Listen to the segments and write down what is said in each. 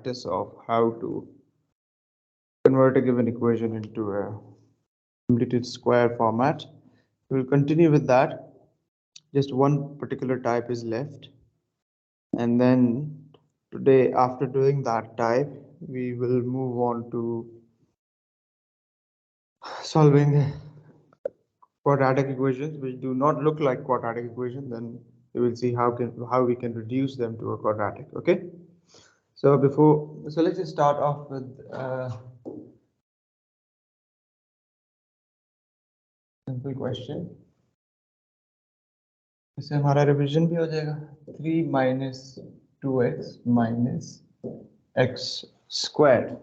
practice of how to convert a given equation into a completed square format. We'll continue with that. Just one particular type is left. And then today, after doing that type, we will move on to solving quadratic equations which do not look like quadratic equations. Then we will see how we can reduce them to a quadratic. Okay. So let's just start off with simple question. इससे हमारा revision भी हो जाएगा 3 minus 2x minus x squared.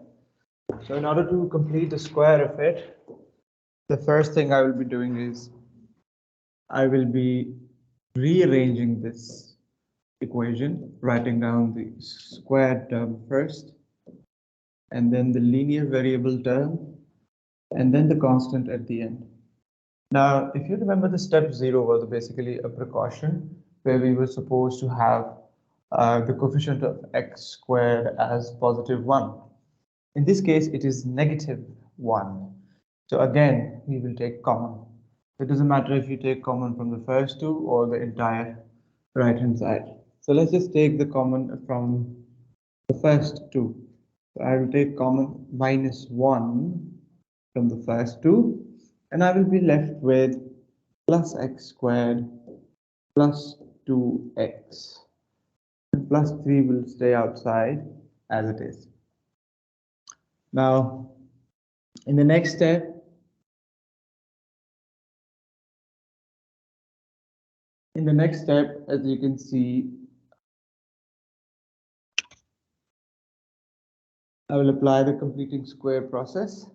So in order to complete the square of it, the first thing I will be doing is I will be rearranging this equation, writing down the squared term first, and then the linear variable term, and then the constant at the end. Now, if you remember, the step 0 was basically a precaution where we were supposed to have the coefficient of x squared as positive 1. In this case, it is negative 1. So again, we will take common. It doesn't matter if you take common from the first two or the entire right-hand side. So let's just take the common from the first two. So I will take common minus 1 from the first two. And I will be left with plus x squared plus 2x. And plus 3 will stay outside as it is. Now, in the next step, as you can see, I will apply the completing square process.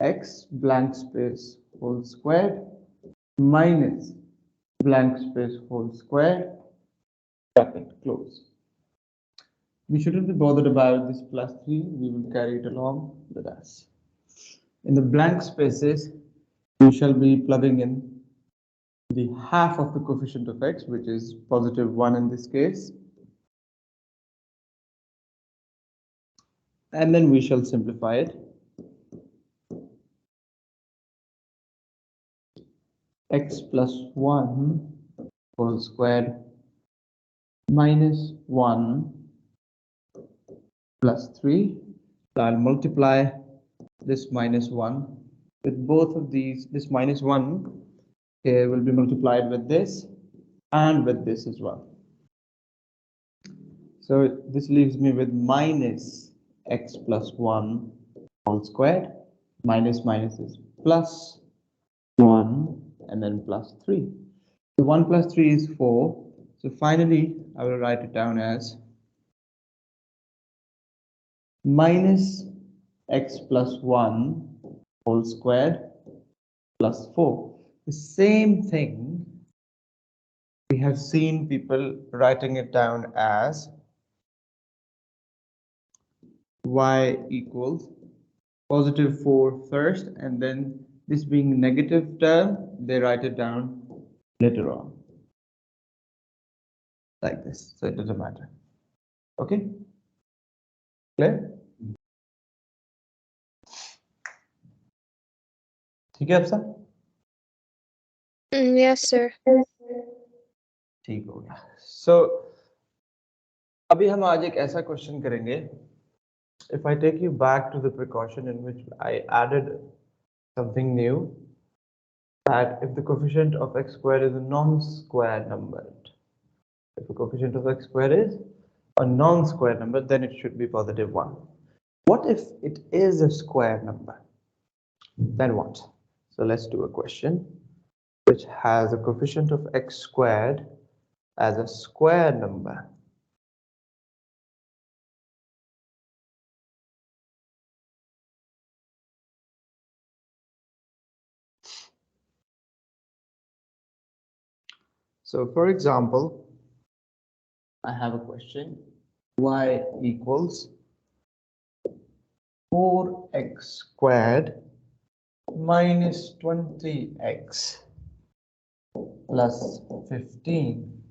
X blank space whole squared minus blank space whole squared, bracket close. We shouldn't be bothered about this plus 3. We will carry it along with us. In the blank spaces, we shall be plugging in the half of the coefficient of x, which is positive 1 in this case. And then we shall simplify it. X plus 1 whole squared minus 1 plus 3. So I'll multiply this minus 1 with both of these. This minus 1 here will be multiplied with this and with this as well. So this leaves me with minus x plus 1 whole squared. Minus is plus 1 and then plus 3. So 1 plus 3 is 4. So finally, I will write it down as minus x plus 1 whole squared plus 4. The same thing we have seen people writing it down as y equals positive 4 first, and then this being negative term, they write it down later on like this. So it doesn't matter. Okay? Clear? ठीक है आपसा? Yes, sir. ठीक हो गया. So अभी हम आज एक ऐसा क्वेश्चन करेंगे. If I take you back to the precaution in which I added something new, that if the coefficient of x squared is a non-square number, if the coefficient of x squared is a non-square number, then it should be positive 1. What if it is a square number? Then what? So let's do a question which has a coefficient of x squared as a square number. So for example, I have a question, y equals 4x squared minus 20x plus 15.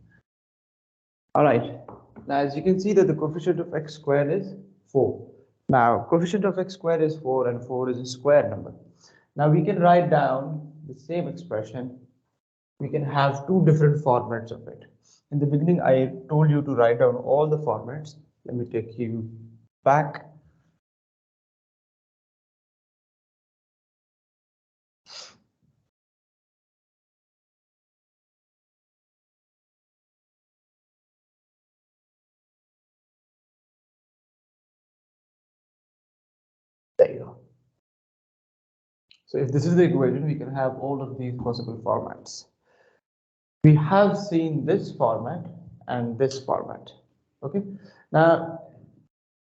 All right, now as you can see that the coefficient of x squared is 4. Now, coefficient of x squared is 4 and 4 is a square number. Now we can write down the same expression. We can have two different formats of it. In the beginning, I told you to write down all the formats. Let me take you back. There you go. So if this is the equation, we can have all of these possible formats. We have seen this format and this format. Okay. Now,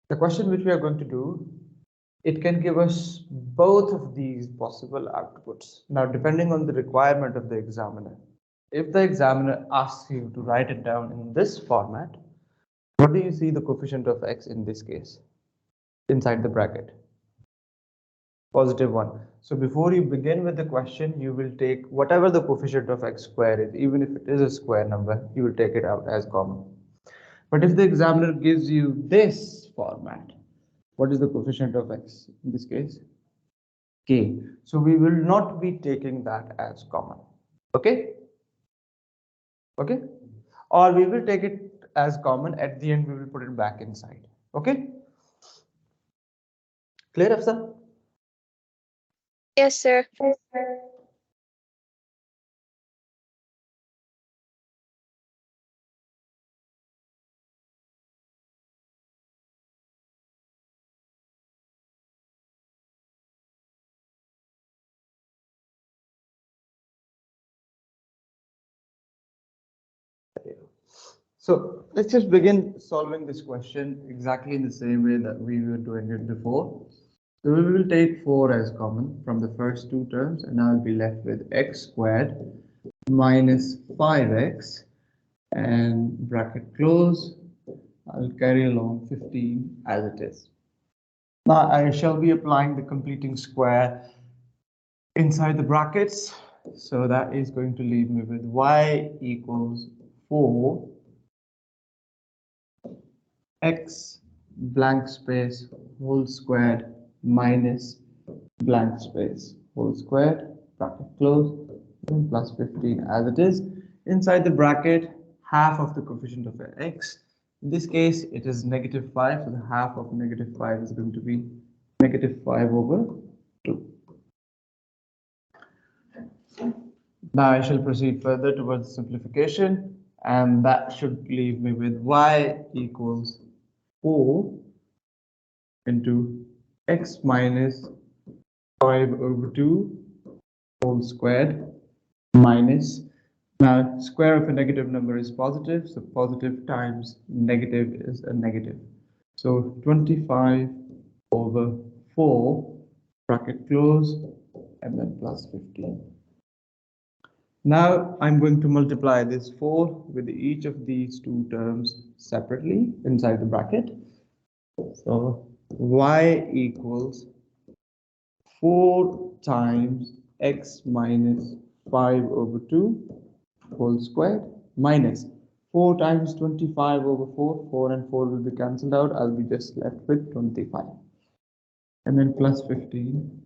the question which we are going to do, it can give us both of these possible outputs. Now, depending on the requirement of the examiner, if the examiner asks you to write it down in this format, what do you see the coefficient of x in this case? Inside the bracket. Positive 1. So before you begin with the question, you will take whatever the coefficient of x square is, even if it is a square number, you will take it out as common. But if the examiner gives you this format, what is the coefficient of x in this case? K. So we will not be taking that as common. Okay? Okay? Or we will take it as common. At the end, we will put it back inside. Okay? Clear, Afsa? Yes, sir. So let's just begin solving this question exactly in the same way that we were doing it before. So we will take 4 as common from the first two terms, and I'll be left with x squared minus 5x, and bracket close. I'll carry along 15 as it is. Now I shall be applying the completing square inside the brackets. So that is going to leave me with y equals 4 x blank space whole squared minus blank space whole squared, bracket close, and plus 15 as it is. Inside the bracket, half of the coefficient of x. In this case, it is negative 5, so the half of negative 5 is going to be negative 5 over 2. Now I shall proceed further towards simplification, and that should leave me with y equals 4 into x minus 5 over 2 whole squared minus, now square of a negative number is positive, so positive times negative is a negative. So 25 over 4, bracket close, and then plus 15. Now I'm going to multiply this 4 with each of these two terms separately inside the bracket. So y equals 4 times x minus 5 over 2 whole squared minus 4 times 25 over 4. 4 and 4 will be cancelled out. I'll be just left with 25. And then plus 15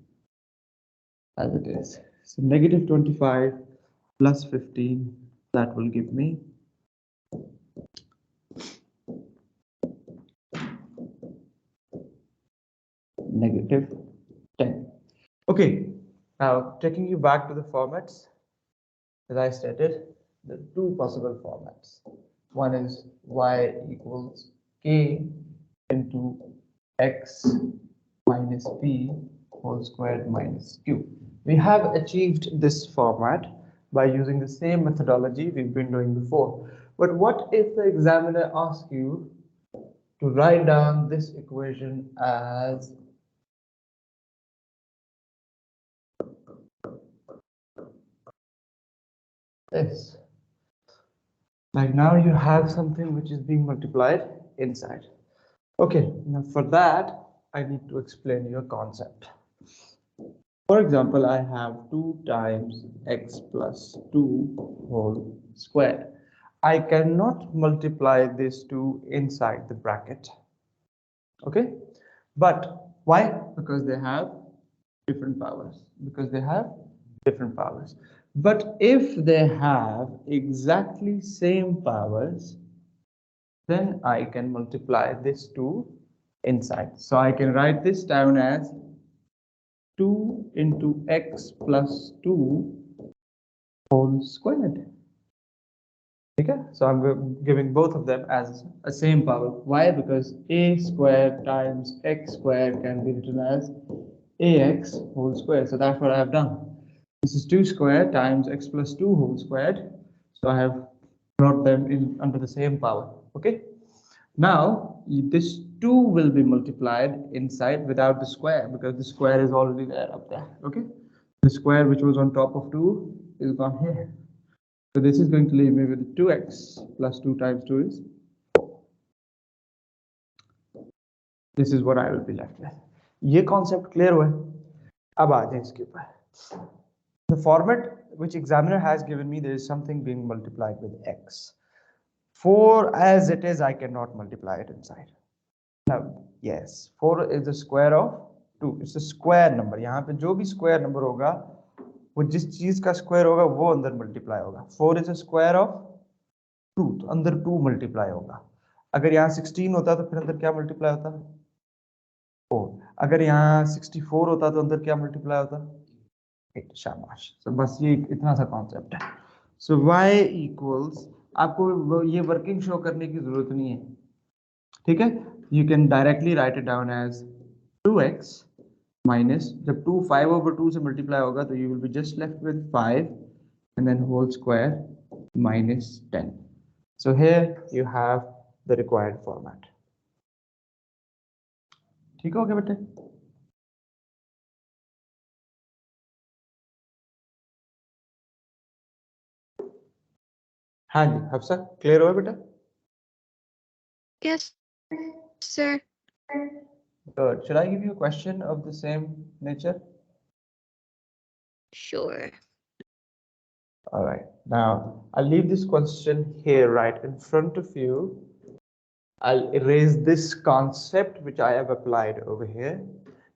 as it is. So negative 25 plus 15, that will give me negative 10. Okay, now taking you back to the formats, as I stated, the two possible formats. One is y equals k into x minus p whole squared minus q. We have achieved this format by using the same methodology we've been doing before. But what if the examiner asks you to write down this equation as this? Like now you have something which is being multiplied inside. Okay, now for that, I need to explain your concept. For example, I have 2 times x plus 2 whole squared. I cannot multiply this 2 inside the bracket. Okay, but why? Because they have different powers. Because they have different powers. But if they have exactly same powers, then I can multiply this 2 inside. So I can write this down as 2 into x plus 2 whole squared. Okay, so I'm giving both of them as a same power. Why? Because a squared times x squared can be written as ax whole squared. So that's what I have done. This is 2 squared times x plus 2 whole squared. So I have brought them in under the same power. Okay. Now this 2 will be multiplied inside without the square because the square is already there up there. Okay. The square which was on top of 2 is gone here. So this is going to leave me with 2x plus 2 times 2 is 4. This is what I will be left with. ये concept clear हुआ है? अब आ जाए इसके ऊपर. The format which examiner has given me, there is something being multiplied with x. 4 as it is, I cannot multiply it inside. Now, yes, 4 is the square of 2. It's a square number. यहाँ पे जो भी square number होगा, वो जिस चीज का square होगा, वो अंदर multiply होगा. 4 is a square of 2, तो अंदर 2 multiply होगा. अगर यहाँ 16 होता तो फिर अंदर क्या multiply होता? 4. अगर यहाँ 64 होता तो अंदर क्या multiply होता? 8. शाबाश. So बस ये इतना सा concept है. So y equals, आपको ये working show करने की जरूरत नहीं है. ठीक है? You can directly write it down as 2x minus, जब 2 5/2 से multiply होगा तो you will be just left with 5 and then whole square minus 10. So here you have the required format. ठीक हो गया बेटे? हाँ जी, हफ्सा क्लियर हुआ बेटा? Yes, sir. Good. Should I give you a question of the same nature? Sure. All right. Now I'll leave this question here right in front of you. I'll erase this concept which I have applied over here.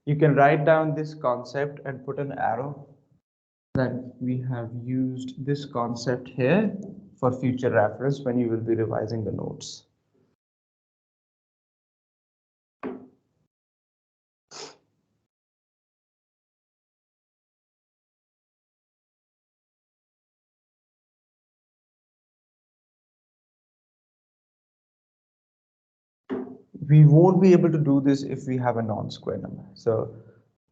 You can write down this concept and put an arrow that we have used this concept here for future reference when you will be revising the notes. We won't be able to do this if we have a non-square number. So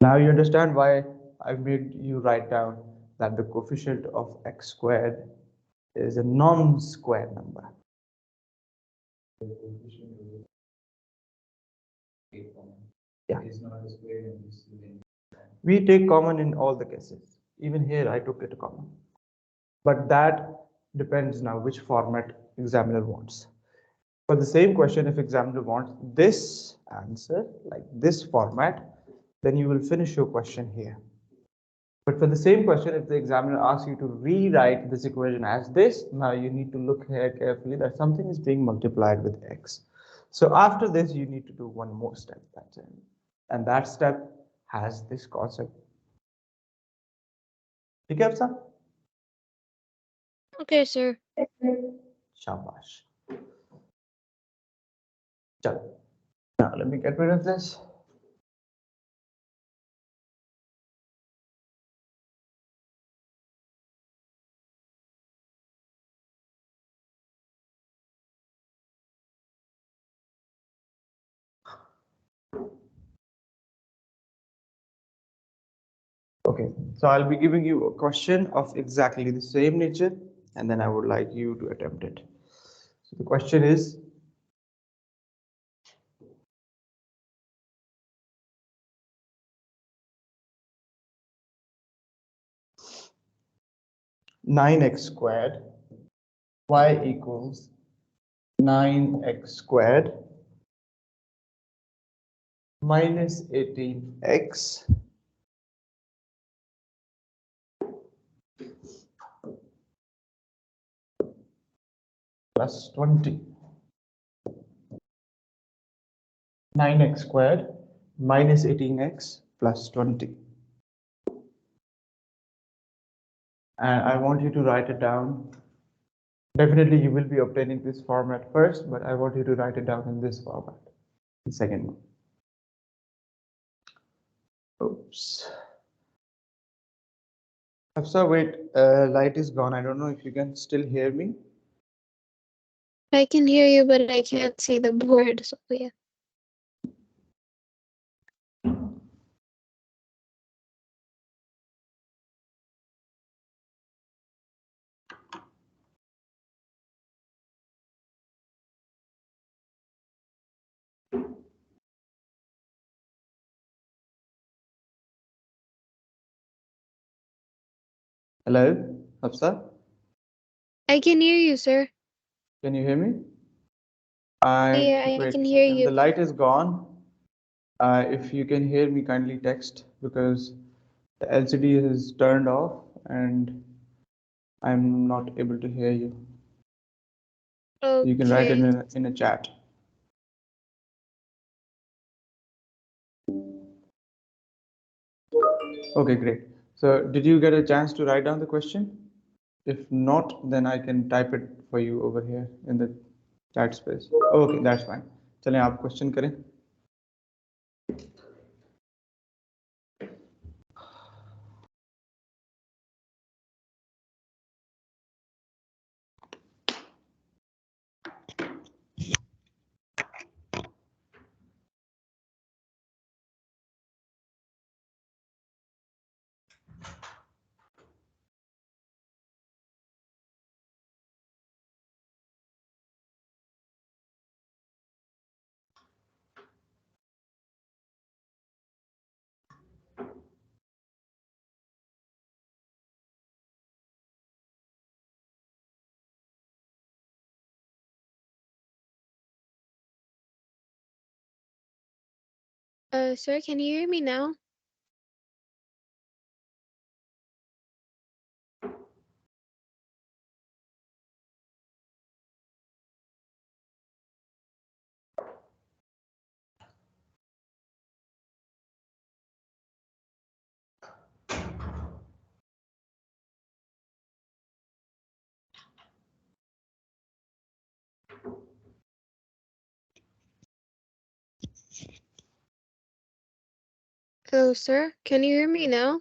now you understand why I made you write down that the coefficient of x squared is a non-square number. Yeah. We take common in all the cases. Even here I took it common. But that depends now which format examiner wants. For the same question, if examiner wants this answer, like this format, then you will finish your question here. But for the same question, if the examiner asks you to rewrite this equation as this, now you need to look here carefully that something is being multiplied with x. So after this, you need to do one more step. That's it. And that step has this concept. ठीक है अफसा? Okay, sir. Shabash. Now let me get rid of this. Okay, so I'll be giving you a question of exactly the same nature, and then I would like you to attempt it. So the question is, nine x squared y equals 9x squared minus 18x plus 20. 9x squared minus 18x plus 20. And I want you to write it down. Definitely you will be obtaining this format first, but I want you to write it down in this format, the second one. Oops. Afsar, wait, light is gone. I don't know if you can still hear me. I can hear you, but I can't see the board. So yeah. Hello, Afsar? I can hear you, sir. Can you hear me? Yeah, I Wait, can hear and the you. light is gone. If you can hear me, kindly text because the LCD is turned off and I'm not able to hear you. Okay. You can write it in a chat. Okay, great. So did you get a chance to write down the question? If not, then I can type it for you over here in the chat space. Okay, that's fine. चलें आप question करें. Sir, can you hear me now? Oh, sir, can you hear me now?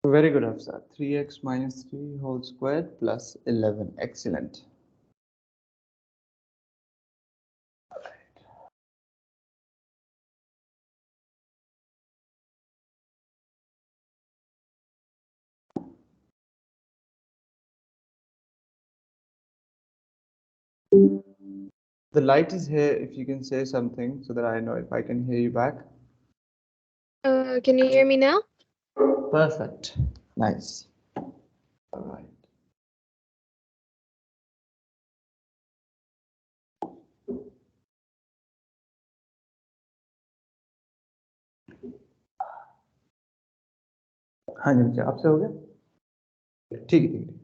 Very good, Hafsa. 3x minus 3 whole squared plus 11. Excellent. The light is here. If you can say something so that I know if I can hear you back. Can you hear me now? Perfect. Nice. All right. हाँ जी, आपसे हो गया? ठीक है, ठीक है.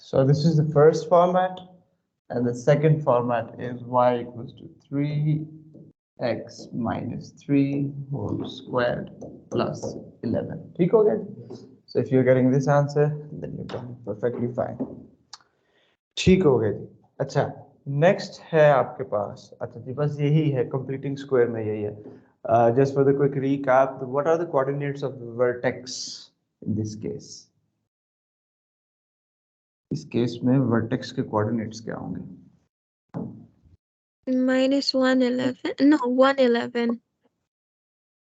So this is the first format, and the second format is y equals to 3x minus 3 whole squared plus 11. ठीक हो गया? So if you're getting this answer, then you're done perfectly fine. ठीक हो गया जी. अच्छा, next है आपके पास. अच्छा जी, बस यही है, completing square में यही है. Just for the quick recap, what are the coordinates of the vertex in this case? इस केस में वर्टेक्स के कोऑर्डिनेट्स क्या होंगे? Minus 111. No, 111.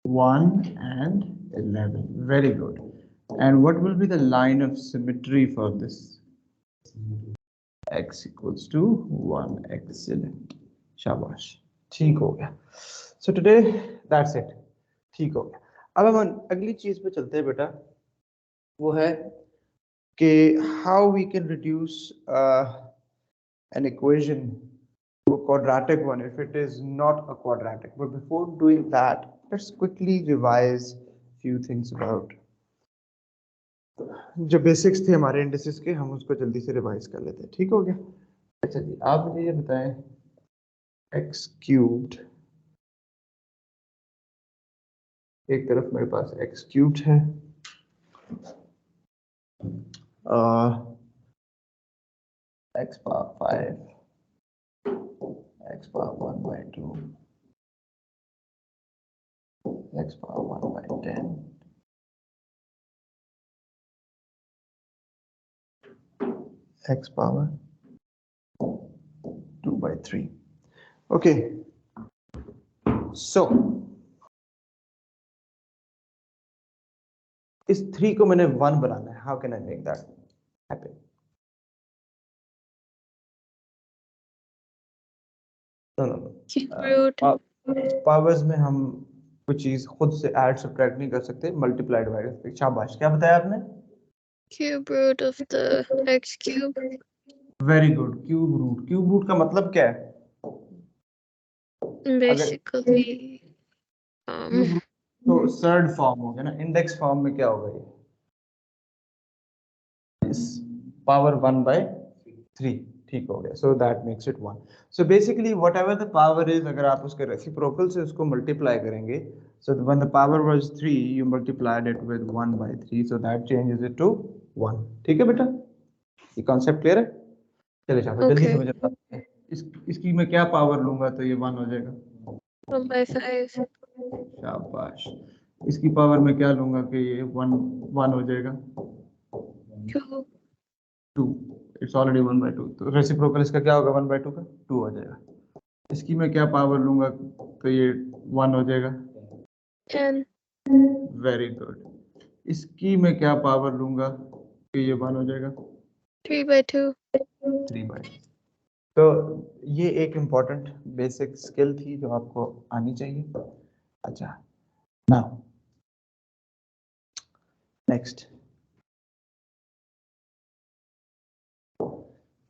1 and 11. Very good. And what will be the line of symmetry for this? X equals to 1. Excellent. Shabash. ठीक हो गया. So today that's it. ठीक हो गया. अब हम अगली चीज पे चलते हैं बेटा. वो है कि how we can reduce an equation to a quadratic one if it is not a quadratic. But before doing that, let's quickly revise few things about जो बेसिक्स थे हमारे इंडिसेस के, हम उसको जल्दी से रिवाइज कर लेते हैं. ठीक हो गया. अच्छा जी, आप मुझे ये बताएं, x क्यूब्ड, एक तरफ मेरे पास x क्यूब्ड है, x power 5, x power 1/2, x power 1/10, x power 2/3. Okay, so इस 3 को मैंने 1 बनाना है. How can I make that happen? Powers में हम कुछ चीज खुद से ऐड सब्ट्रैक्ट नहीं कर सकते. Multiply divide. शाबाश. क्या बताया आपने? Cube root of the x cube. Very good. Cube root. Cube root का मतलब क्या है? Basically, क्यूब रूट तो सर्ड फॉर्म हो गया ना. इंडेक्स फॉर्म में क्या होगा? ये पावर 1/3. ठीक हो गया. So that makes it 1. So basically what ever the power is, अगर आप उसके रेसिप्रोकल से उसको मल्टीप्लाई करेंगे, so when the power was 3 you multiplied it with 1/3, so that changes it to 1. ठीक है बेटा? ये कॉन्सेप्ट क्लियर है? चलिए शाबाश. जल्दी समझ आता है. इसकी मैं क्या पावर लूंगा तो ये 1 हो जाएगा? 1/5. शाबाश. इसकी पावर में क्या लूंगा कि ये 1 हो जाएगा? 2. It's already 1/2. तो रेसिप्रोकल इसका क्या होगा? 1/2 का 2 हो जाएगा. इसकी मैं क्या पावर लूंगा तो ये 1 हो जाएगा? 10. Very good. इसकी मैं क्या पावर लूंगा तो ये 1 हो जाएगा? 3/2. 3/2. तो ये एक इम्पॉर्टेंट बेसिक स्किल थी जो आपको आनी चाहिए. अच्छा, now next,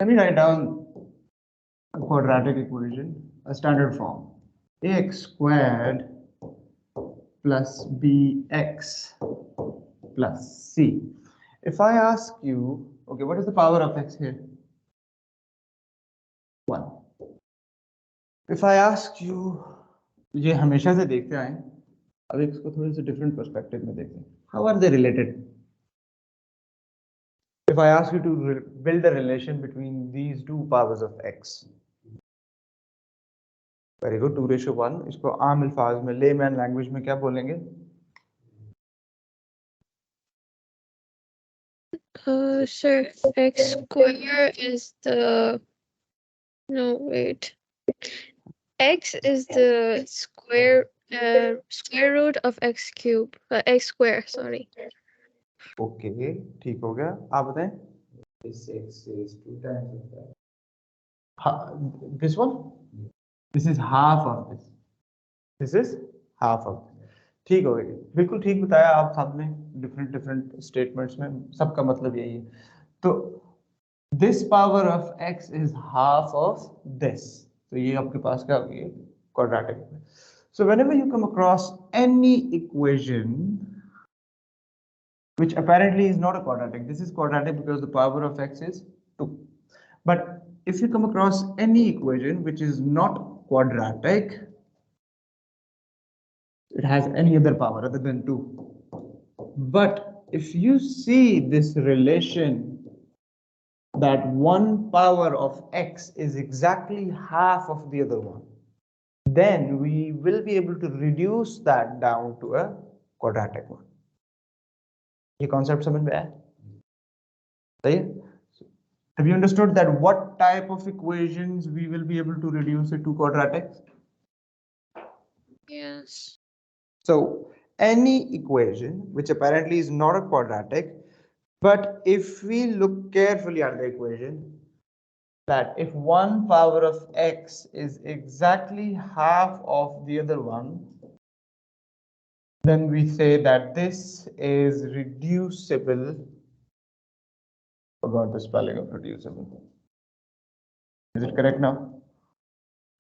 let me write down a quadratic equation, a standard form. Ax squared plus bx plus c. If I ask you, okay, what is the power of x here? 1. If I ask you, ये हमेशा से देखते आए, अब इसको थोड़े से different perspective में देखते हैं. How are they related? If I ask you to build a relation between these two powers of x. Very good. 2:1. इसको आम अल्फाज में, लेमैन लैंग्वेज में क्या बोलेंगे? Sir, x square is the, no, wait. X is the square root of x cube. X square, sorry. Okay, ठीक हो गया. आप बताएं. This x is 2 times of that. This one? This is half of this. This is half of this. ठीक हो गया. बिल्कुल ठीक बताया आप सबने. डिफरेंट स्टेटमेंट्स में सबका मतलब यही है. तो this power of x is half of this. तो ये आपके पास क्या होगी? Quadratic. So whenever you come across any equation which apparently is not a quadratic, this is quadratic because the power of x is 2. But if you come across any equation which is not quadratic, it has any other power other than 2. But if you see this relation that one power of x is exactly half of the other one, then we will be able to reduce that down to a quadratic one. ये concept समझ में आया? सही है? Have you understood that what type of equations we will be able to reduce it to quadratics? Yes. So any equation which apparently is not a quadratic, but if we look carefully at the equation, that if one power of x is exactly half of the other one, then we say that this is reducible. Forgot the spelling of reducible. Is it correct now?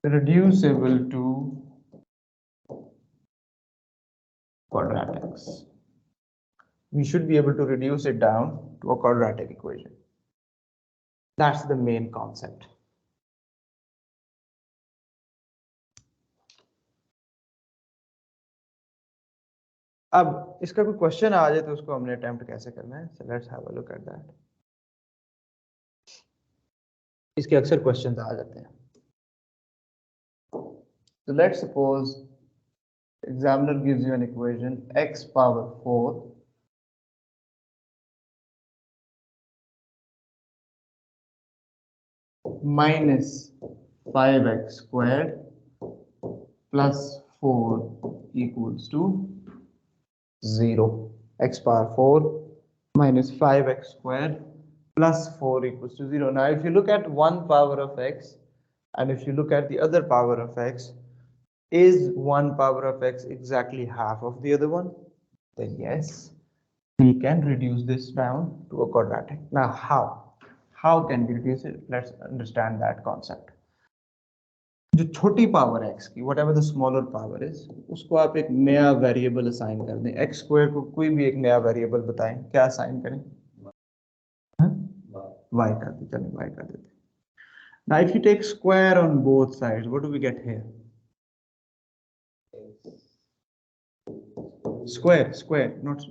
Reducible to quadratics. We should be able to reduce it down to a quadratic equation. That's the main concept. अब इसका कोई question आ जाए तो उसको हमने attempt कैसे करना है? So let's have a look at that. इसके अक्सर क्वेश्चंस आ जाते हैं. So let's suppose examiner gives you an equation x power 4 minus 5x squared plus 4 equals to 0. X power 4 minus 5x squared plus 4 equals to 0. Now if you look at one power of x and if you look at the other power of x, is one power of x exactly half of the other one? Then yes, we can reduce this down to a quadratic. Now how? How can we reduce it? Let's understand that concept. जो छोटी power x की, whatever the smaller power is, उसको आप एक नया variable assign कर दें. x square को कोई भी एक नया वेरिएबल बताएं, क्या असाइन करें? y कर दें. चलें y कर देते. Now if you take square on both sides, what do we get here? Square, not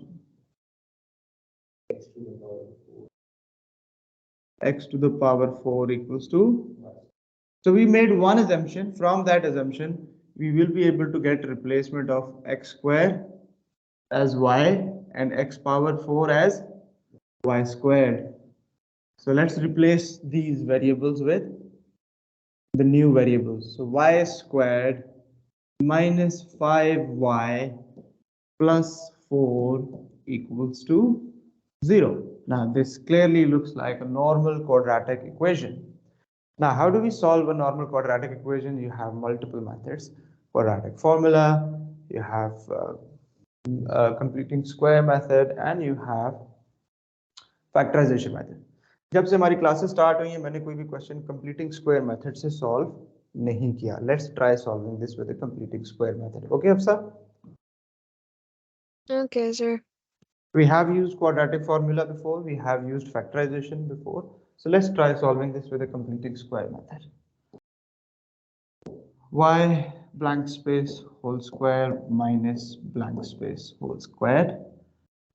x to the power 4 equals to. So we made one assumption. From that assumption, we will be able to get replacement of x square as y and x power 4 as y squared. So let's replace these variables with the new variables. So y squared minus 5y plus 4 equals to 0. Now this clearly looks like a normal quadratic equation. Now how do we solve a normal quadratic equation? You have multiple methods. Quadratic formula, you have completing square method, and you have factorization method. जब से हमारी classes start हुई हैं मैंने कोई भी question completing square method से solve नहीं किया. Let's try solving this with the completing square method. Okay अफसा? Okay, sir. We have used quadratic formula before, we have used factorization before, so let's try solving this with a completing square method. Y blank space whole square minus blank space whole squared,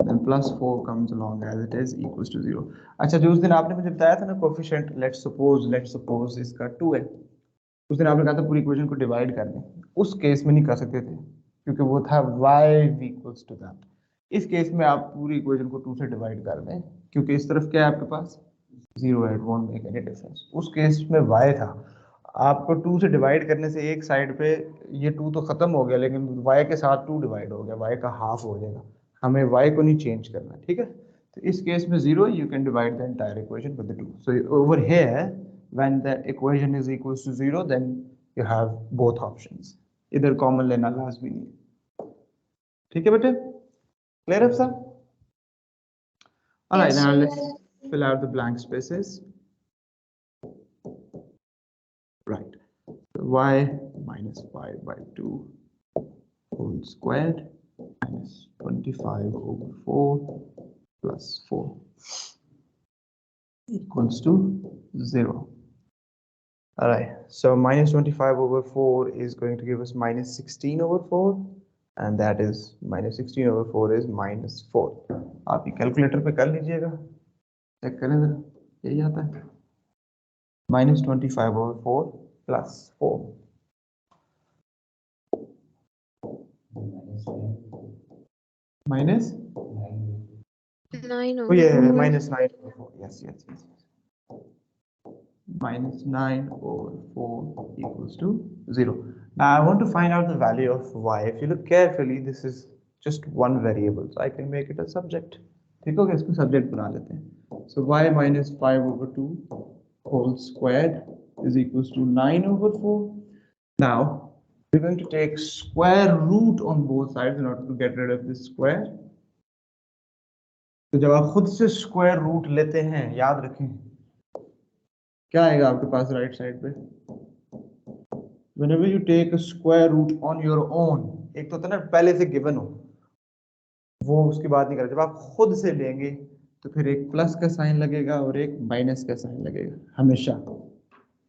then plus 4 comes along as it is equals to 0. अच्छा जो उस दिन आपने मुझे बताया था ना coefficient, let's suppose इसका 2 है. उस दिन आपने कहा था पूरी इक्वेशन को डिवाइड कर दें. उस केस में नहीं कर सकते थे क्योंकि वो था y equals to that. इस केस में आप पूरी इक्वेशन को 2 से डिवाइड कर दें क्योंकि इस तरफ क्या है आपके पास 0 है. It won't make any difference. उस केस में y था, आपको 2 से डिवाइड करने से एक साइड पे ये 2 तो खत्म हो गया लेकिन y के साथ 2 डिवाइड हो गया, y का हाफ हो जाएगा. हमें y को नहीं चेंज करना. ठीक है, तो इस केस में 0 you can divide the entire equation with the 2. So over here when the equation is equals to 0 then you have both options. इधर कॉमन लेना लाजमी नहीं है. ठीक है बेटे, क्लियर है सब? All right, now let's fill out the blank spaces. Right, so y minus 5 by 2 whole squared minus 25 over 4 plus 4 equals to 0. All right, so minus 25 over 4 is going to give us minus 16 over 4, and that is minus 16 over 4 is minus 4. आप ये calculator पे कर लीजिएगा, check करें जरा, यही आता है. Minus 25 over 4 plus 4. Minus? 9 Oh over yeah, 4. minus 9 over 4. Yes. minus 9 over 4 equals to 0. Now I want to find out the value of y. If you look carefully, this is just one variable, so I can make it a subject. ठीक हो गया, इसको subject बना लेते हैं. So y minus 5 over 2 whole squared is equals to 9 over 4. Now we're going to take square root on both sides in order to get rid of this square. तो जब आप खुद से स्क्वायर रूट लेते हैं, याद रखें क्या आएगा आपके पास राइट साइड पे. Whenever you take a square root on your own, एक तो होता है ना पहले से गिवन हो, वो उसकी बात नहीं कर रहा. जब आप खुद से लेंगे तो फिर एक प्लस का साइन लगेगा और एक माइनस का साइन लगेगा हमेशा.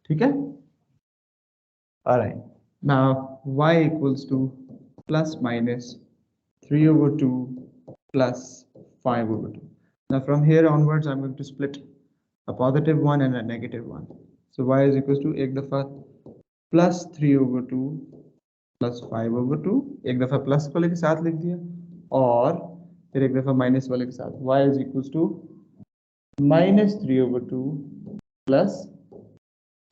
ठीक है. Alright. Now y equals to plus minus 3 over 2 plus 5 over 2. Now from here onwards I'm going to split a positive one and a negative one. So y is equals to एक दफा plus 3 over 2 plus 5 over 2, एक दफा plus वाले के साथ लिख दिया और फिर एक दफा माइनस वाले के साथ. y is equals to minus 3 over 2 plus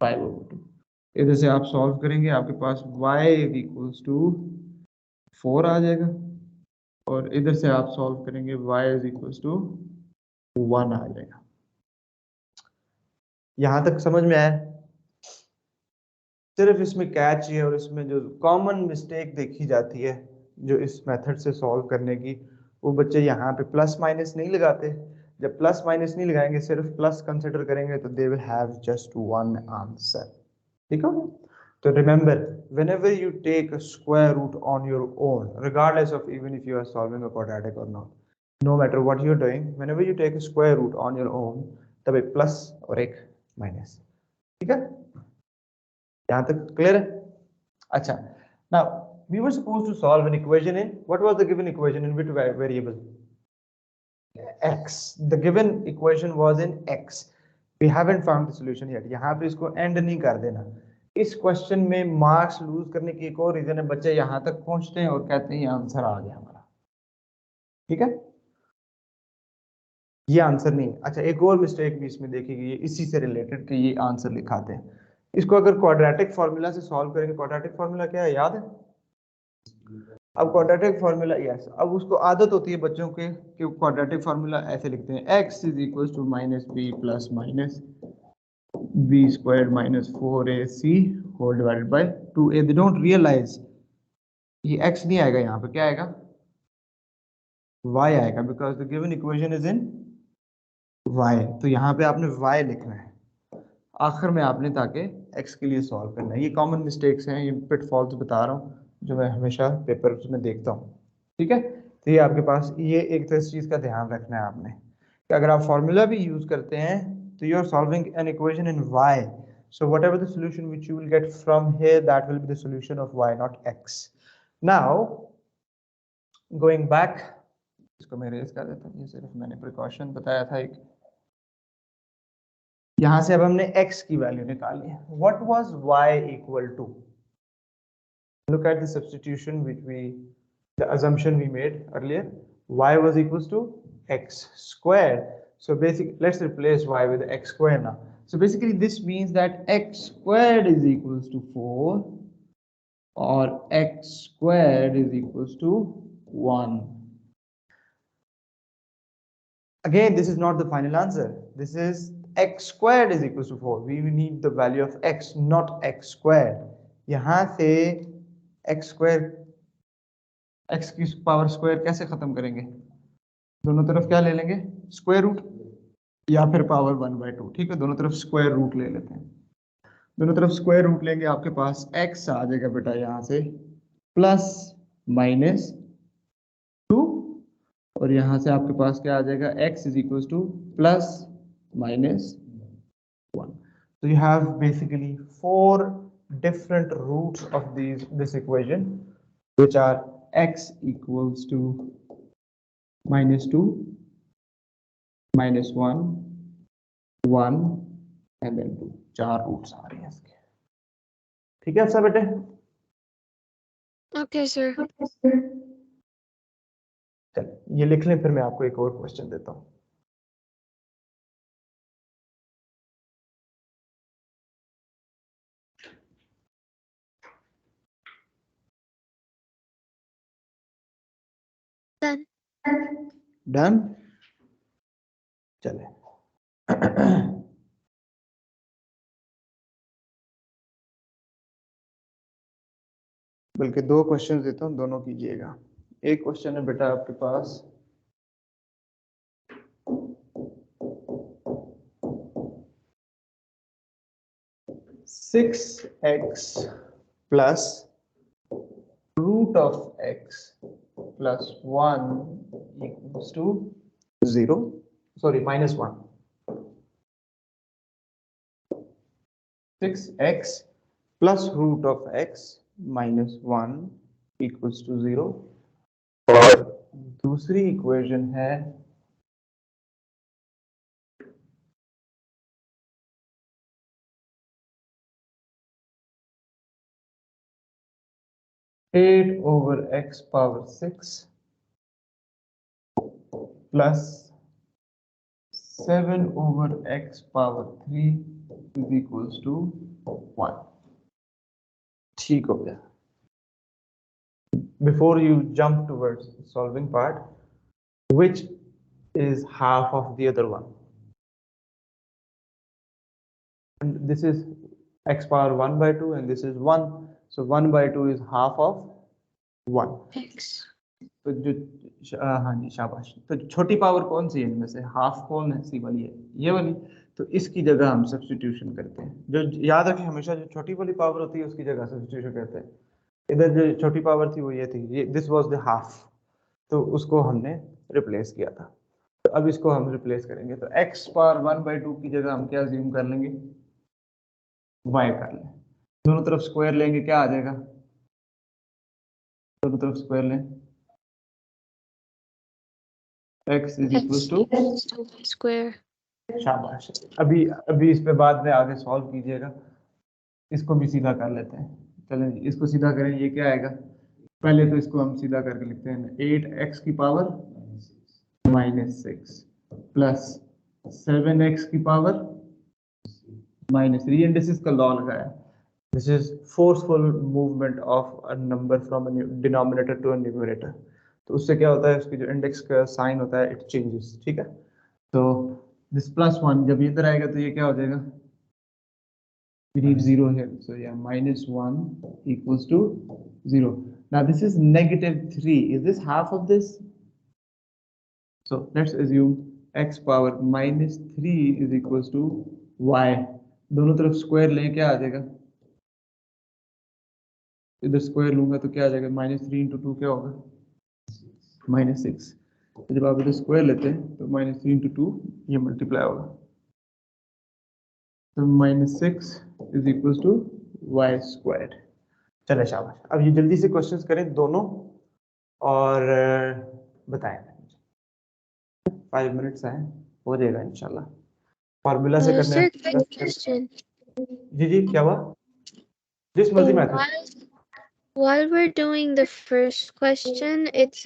5 over 2. इधर से आप सॉल्व करेंगे, आपके पास y इक्वल्स टू 4 आ जाएगा और इधर से आप सॉल्व करेंगे y इज इक्वल्स टू 1 आ जाएगा. यहां तक समझ में आया. सिर्फ इसमें कैच ये और इसमें जो कॉमन मिस्टेक देखी जाती है जो इस मेथड से सॉल्व करने की, वो बच्चे यहाँ पे प्लस माइनस नहीं लगाते. जब प्लस माइनस नहीं लगाएंगे, सिर्फ प्लस कंसिडर करेंगे तो they will have just one answer. ठीक है. तो remember, whenever you take a square root on your own, regardless of even if you are solving a quadratic or not, no matter what you're doing, whenever you take a square root on your own, तब एक plus और एक minus. ठीक है. यहाँ तक clear है. अच्छा. Now we were supposed to solve an equation in, what was the given equation in which variable? X. The given equation was in x. We haven't found the solution yet. यहाँ पे इसको end नहीं कर देना. इस question में marks loose करने की एक और रीजन है, बच्चे यहाँ तक पहुंचते हैं और कहते हैं ये आंसर आ गया हमारा. ठीक है. ये आंसर नहीं. अच्छा, एक और मिस्टेक भी इसमें देखी गई है इसी से रिलेटेड कि ये आंसर लिखाते हैं. इसको अगर क्वाड्रेटिक फॉर्मूला से सॉल्व करेंगे, क्वाड्रेटिक फॉर्मूला क्या है याद है? अब क्वाड्रेटिक फॉर्मूला, यस, अब उसको आदत होती है बच्चों के कि क्वाड्रेटिक फॉर्मूला ऐसे लिखते हैं, x is equal to minus B plus minus b squared minus 4ac whole divided by 2a. They don't realize ये x नहीं आएगा, यहाँ पे क्या आएगा? y आएगा, because the given equation is in y. तो यहाँ पे आपने y लिखना है आखिर में आपने, ताकि x के लिए सॉल्व करना है. ये कॉमन मिस्टेक्स हैं, ये पिटफॉल्स बता रहा हूँ जो मैं हमेशा पेपर में देखता हूँ. ठीक है. तो ये आपके पास ये एक तो इस चीज़ का ध्यान रखना है आपने कि अगर आप फॉर्मूला भी यूज करते हैं तो you are solving an equation in y. So whatever the solution which you will get from here, that will be the solution of y, not x. Now going back, इसको मैं raise कर देता हूँ, ये सिर्फ मैंने प्रिकॉशन बताया था एक. यहाँ से अब हमने x की वैल्यू निकाली है. What was y equal to? Look at the substitution which the assumption we made earlier. Y was equals to x squared. So basically, let's replace y with x squared now. So basically, this means that x squared is equals to 4 or x squared is equals to 1. Again, this is not the final answer. This is x squared is equals to 4. We need the value of x, not x squared. यहाँ से x square, x की power square कैसे खत्म करेंगे? दोनों तरफ क्या ले लेंगे? स्क्वायर रूट या फिर पावर 1/2. ठीक है, दोनों तरफ स्क्वायर रूट ले लेते हैं. दोनों तरफ स्क्वायर रूट लेंगे, आपके पास x आ जाएगा बेटा यहाँ से प्लस माइनस 2 और यहाँ से आपके पास क्या आ जाएगा? x is equal two plus minus 1. So you have basically 4 different roots of this equation, which are x equals to minus 2, minus 1, 1 and then 2. 4 roots आ रही हैं इसके. ठीक है सब बेटे? Okay, sir. चल ये लिख लें, फिर मैं आपको एक और क्वेश्चन देता हूँ. Done. डन। चले बल्कि 2 क्वेश्चन देता हूँ, दोनों कीजिएगा। एक क्वेश्चन है बेटा आपके पास, six x plus root of x plus 1 equals to 0, sorry -1। 6x plus root of x -1 equals to 0। और दूसरी इक्वेशन है 8/x⁻6 plus 7/x⁻3 is equals to 1। ठीक हो गया। Before you jump towards solving part, which is half of the other one? And this is x⁻1/2 and this is 1, so 1/2 is half of 1। X. तो जो हाँ जी शाबाश। तो छोटी power कौन सी है इनमें से? हाफ कौन है? सी वाली है, ये वाली। तो इसकी जगह हम सब्स्टिट्यूशन करते हैं। जो याद रखें, हमेशा जो छोटी वाली पावर होती है उसकी जगह सब्स्टिट्यूशन करते हैं। इधर जो छोटी पावर थी वो ये थी, ये दिस वाज द हाफ, तो उसको हमने रिप्लेस किया था। तो अब इसको हम रिप्लेस करेंगे, तो x⁻1/2 की जगह हम क्या अज्यूम कर लेंगे? y कर लें। दोनों तरफ स्क्वायर लेंगे, क्या आ जाएगा? दोनों तरफ स्क्वायर लें, x is equal to square. शाबाश। अभी इस पे बाद में आगे सॉल्व कीजिएगा। इसको भी सीधा कर लेते हैं। चलें जी, इसको सीधा करें, ये क्या आएगा? पहले तो इसको हम सीधा करके लिखते हैं, 8x की पावर -6 प्लस 7x की पावर -3, एंड दिस इज का लॉ लगाया। This is forceful movement of a number from a denominator to a numerator. तो उससे क्या होता है, उसकी जो इंडेक्स का साइन होता है इट चेंजेस। ठीक है, तो दिस +1 जब इधर आएगा तो ये क्या हो जाएगा? We need 0 here, so yeah, -1 equals to 0. Now this is -3. Is this half of this? So let's assume x⁻−3 is equals to y. दोनों तरफ स्क्वायर लें, क्या आ जाएगा? इधर स्क्वायर लूंगा तो क्या आ जाएगा? -3 × 2 क्या होगा? -6। तो जब आप इधर स्क्वायर लेते हैं तो -3 × 2 ये मल्टीप्लाई होगा, तो -6 इज इक्वल टू y²। चले शाबाश। अब ये जल्दी से क्वेश्चंस करें दोनों और बताएं। 5 मिनट्स हैं, हो जाएगा इंशाल्लाह। फार्मूला से करने Sir, हैं। question. जी क्या हुआ? जिस मर्जी method. While we're doing the first question, it's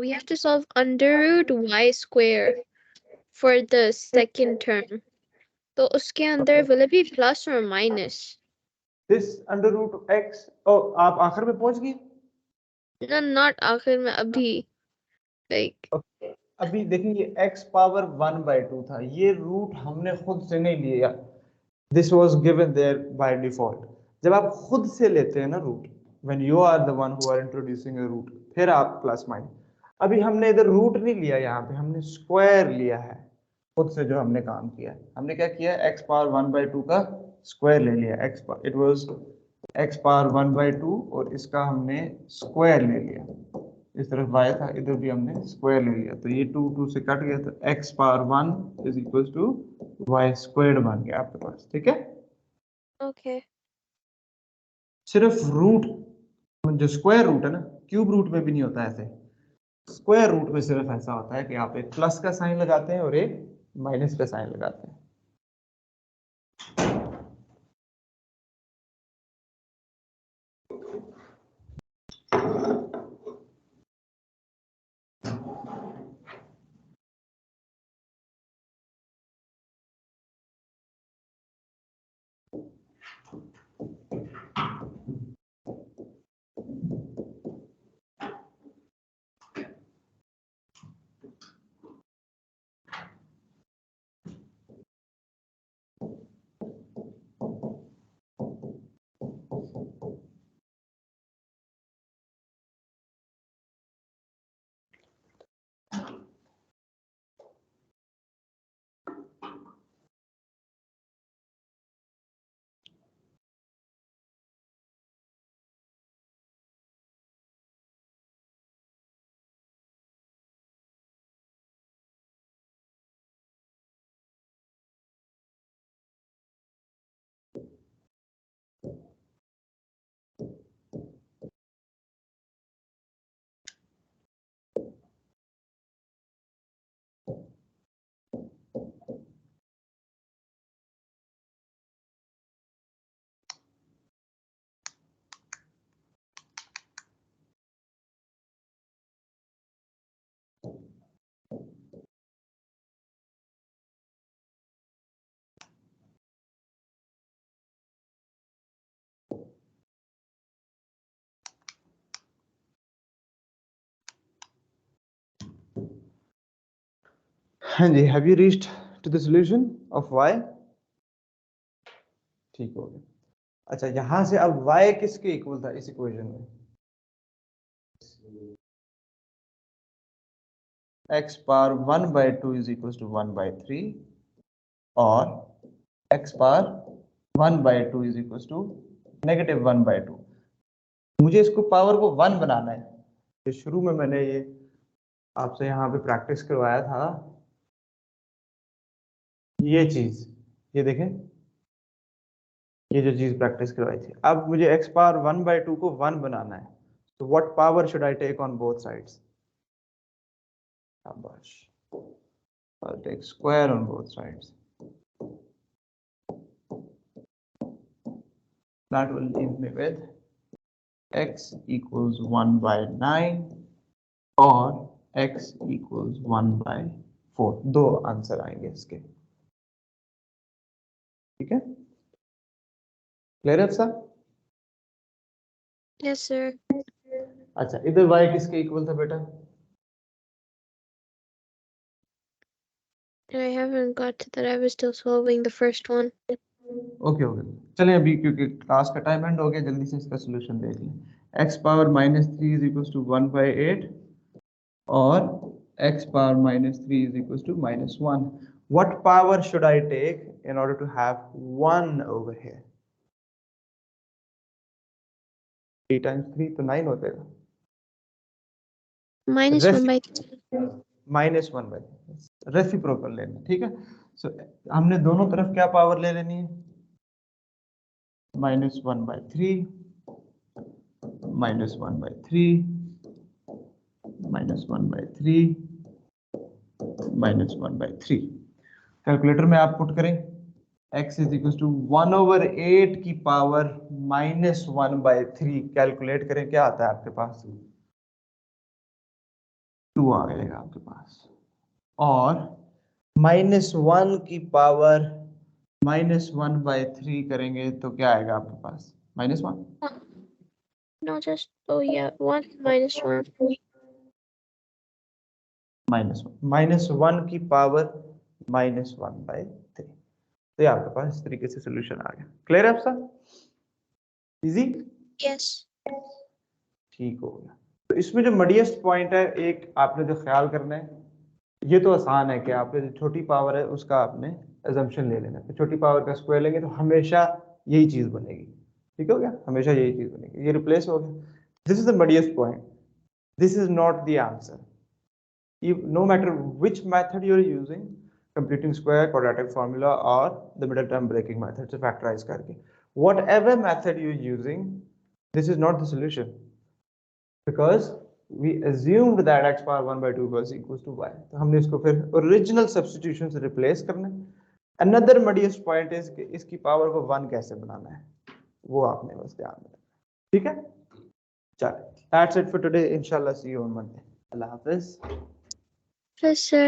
we have to solve under root y² for the second term. तो उसके अंदर will it be plus or minus? This √x। ओ आप आखिर में पहुंच गई? No, not आखिर में, अभी like अभी देखिए, ये x⁻1/2 था, ये रूट हमने खुद से नहीं लिया, this was given there by default. जब आप खुद से लेते हैं ना root, when you are the one who are introducing a root, फिर आप प्लस माइनस। अभी हमने इधर रूट नहीं लिया, यहाँ पे हमने स्क्वायर लिया है खुद से। जो हमने काम किया है, हमने क्या किया? x⁻1/2 का स्क्वायर ले लिया। इट वाज x⁻1/2 और इसका हमने स्क्वायर ले लिया। इस तरफ y था, इधर भी हमने स्क्वायर ले लिया, तो ये 2 से कट गया, तो x⁻1 is equal to y² बन गया आपके पास। ठीक है, okay. सिर्फ रूट, जो स्क्वायर रूट है ना, क्यूब रूट में भी नहीं होता ऐसे। स्क्वायर रूट में सिर्फ ऐसा होता है कि आप एक प्लस का साइन लगाते हैं और एक माइनस का साइन लगाते हैं। हाँ जी, have you reached to the solution of y? ठीक हो गया। अच्छा, यहां से अब y किसके इक्वल था इस इक्वेशन में? x power 1/2 is equal to 1/3 और x power 1/2 is equal to -1/2। मुझे इसको पावर को 1 बनाना है। तो शुरू में मैंने ये आपसे यहाँ पे प्रैक्टिस करवाया था, ये चीज, ये देखें, ये जो चीज प्रैक्टिस करवाई थी। अब मुझे x पावर 1/2 को 1 बनाना है, तो what power should I take on both sides? शाबाश, I'll take square on both sides. That will leave me with x equals 1/9 और x equals 1/4। दो आंसर आएंगे इसके। ठीक है, क्लियर है सर? Yes, sir. अच्छा, इधर y किसके इक्वल था बेटा? I haven't got to that. I was still solving the first one. Okay okay, चलें अभी क्योंकि क्लास का टाइम एंड हो गया, जल्दी से इसका सोल्यूशन देख लें। x power -3 is equal to 1/8 और x power -3 is equals to -1. What power should I take in order to have 1 over here? 3 times 3 तो 9 हो जाएगा। -1/3. -1/3 रेसिप्रोकल लेना, ठीक है। सो हमने दोनों तरफ क्या पावर ले लेनी है? -1/3 -1/3 -1/3 -1/3। कैलकुलेटर में आप पुट करें x इज इक्वल टू 1/8 की पावर -1/3। कैलकुलेट करें, क्या आता है आपके पास? 2 आ जाएगा आपके पास। और -1 की पावर -1/3 करेंगे तो क्या आएगा आपके पास? -1। No, just, oh yeah, 1 minus 1. -1 की पावर -1/3। तो ये आपके पास इस तरीके से सोल्यूशन आ गया। क्लियर है आपका? इजी? Yes. ठीक हो गया। तो इसमें जो मडियस्ट पॉइंट है, एक आपने जो ख्याल करना है, ये तो आसान है कि आपने जो छोटी पावर है उसका आपने अजम्पशन ले लेना है। तो छोटी पावर का स्क्वायर लेंगे तो हमेशा यही चीज बनेगी। ठीक हो गया, हमेशा यही चीज बनेगी। ये रिप्लेस हो गया। This is the muddiest point, this is not the answer. No matter which method you're using, computing square, quadratic formula, or the middle term breaking method to factorize करके, whatever method you're using, this is not the solution because we assumed that x power 1/2 was equals to y. तो हमने इसको फिर original substitution से replace करना है। Another muddiest point is कि इसकी पावर को 1 कैसे बनाना है, वो आपने बस ध्यान में रखना। ठीक है, चलो, that's it for today. Inshallah, see you on Monday. Allah Hafiz. Yes, sir.